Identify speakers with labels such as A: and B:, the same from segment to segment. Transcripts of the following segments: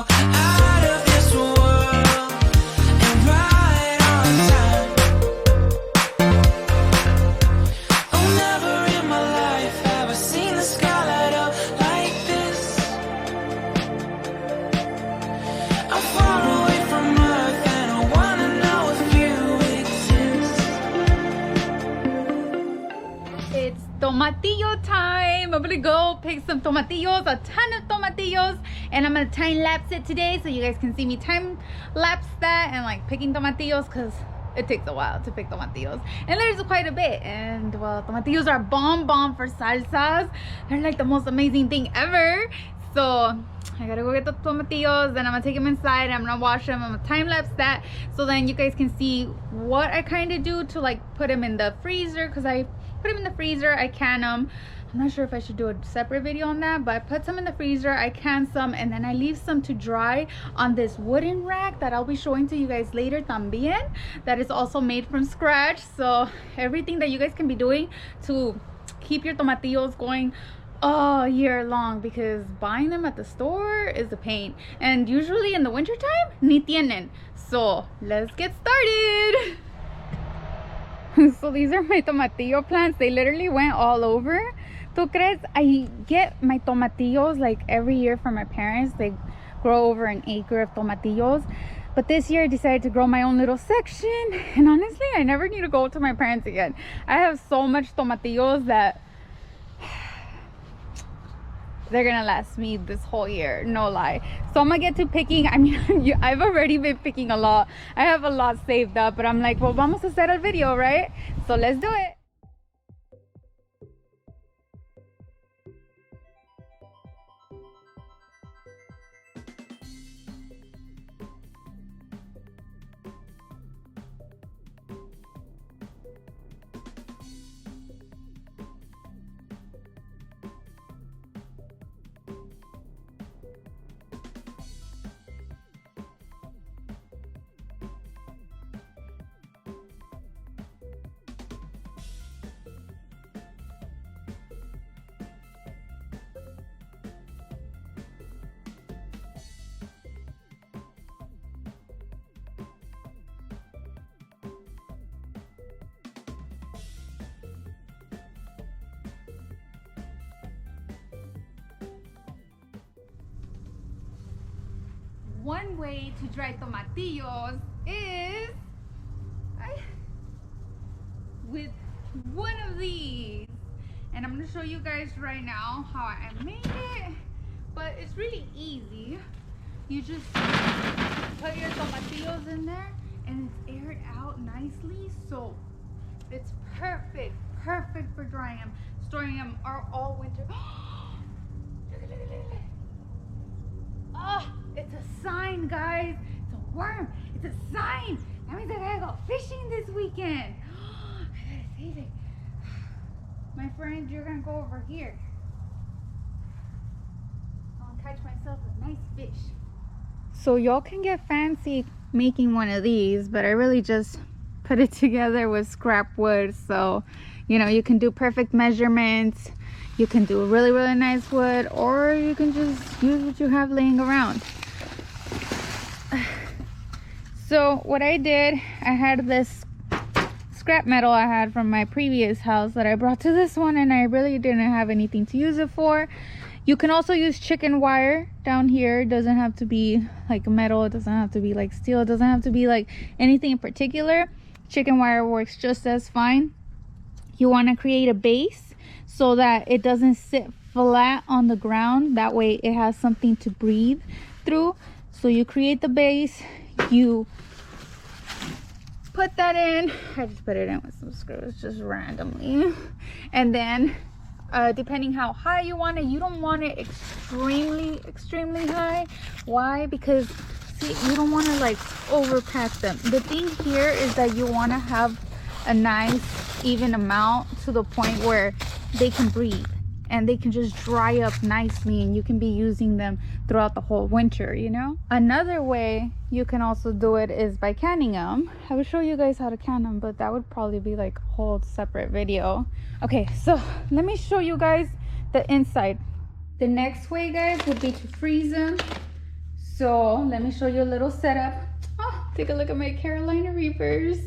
A: out of this world and right on time. Oh, never in my life have I seen the sky light up like this. I'm far away from Earth and I wanna know if you exist.
B: It's tomatillo time. I'm gonna go pick some tomatillos, a ton of tomatillos, and I'm gonna time lapse it today so you guys can see me time lapse that and like picking tomatillos, because it takes a while to pick tomatillos, and there's quite a bit. And well, tomatillos are bomb for salsas. They're like the most amazing thing ever. So I gotta go get the tomatillos, then I'm gonna take them inside, I'm gonna wash them, I'm gonna time lapse that so then you guys can see what I kind of do to like put them in the freezer, because I put them in the freezer, I can them. I'm not sure if I should do a separate video on that, but I put some in the freezer, I can some, and then I leave some to dry on this wooden rack that I'll be showing to you guys later también, that is also made from scratch. So everything that you guys can be doing to keep your tomatillos going all year long, because buying them at the store is a pain, and usually in the winter time ni tienen. So let's get started. So these are my tomatillo plants. They literally went all over. ¿Tú crees? I get my tomatillos like every year from my parents. They grow over an acre of tomatillos, but this year I decided to grow my own little section, and honestly I never need to go to my parents again. I have so much tomatillos that they're gonna last me this whole year, no lie. So I'm gonna get to picking. I mean, I've already been picking a lot. I have a lot saved up, but I'm like, well, vamos a hacer el video, right? So let's do it. One way to dry tomatillos is with one of these, and I'm gonna show you guys right now how I made it. But it's really easy. You just put your tomatillos in there and it's aired out nicely, so it's perfect for drying them, storing them all winter. Look. Oh, it's a sign, guys. It's a worm. It's a sign. That means I gotta go fishing this weekend. I gotta save it. My friend, you're gonna go over here. I'll catch myself a nice fish. So y'all can get fancy making one of these, but I really just put it together with scrap wood. So, you know, you can do perfect measurements. You can do really nice wood, or you can just use what you have laying around. So what I did, I had this scrap metal I had from my previous house that I brought to this one, and I really didn't have anything to use it for. You can also use chicken wire down here. It doesn't have to be like metal, it doesn't have to be like steel, it doesn't have to be like anything in particular. Chicken wire works just as fine. You want to create a base so that it doesn't sit flat on the ground. That way it has something to breathe through. So you create the base, you put that in. I just put it in with some screws just randomly, and then depending how high you want it, you don't want it extremely high. Why? Because see, you don't want to like overpack them. The thing here is that you want to have a nice even amount to the point where they can breathe and they can just dry up nicely, and you can be using them throughout the whole winter, you know. Another way you can also do it is by canning them. I will show you guys how to can them, but that would probably be like a whole separate video. Okay, so let me show you guys the inside. The next way, guys, would be to freeze them. So let me show you a little setup. Oh, take a look at my Carolina Reapers.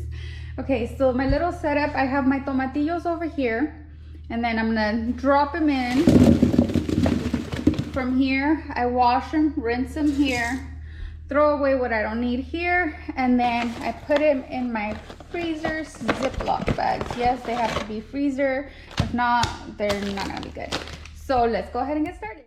B: Okay, so my little setup, I have my tomatillos over here, and then I'm gonna drop them in. From here, I wash them, rinse them here, throw away what I don't need here, and then I put them in my freezer's Ziploc bags. Yes, they have to be freezer. If not, they're not gonna be good. So let's go ahead and get started.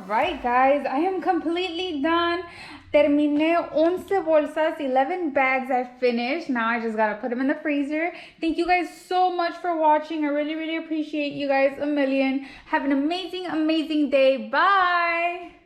B: Alright guys, I am completely done. Terminé 11 bolsas, 11 bags I finished. Now I just gotta put them in the freezer. Thank you guys so much for watching. I really appreciate you guys a million. Have an amazing day. Bye!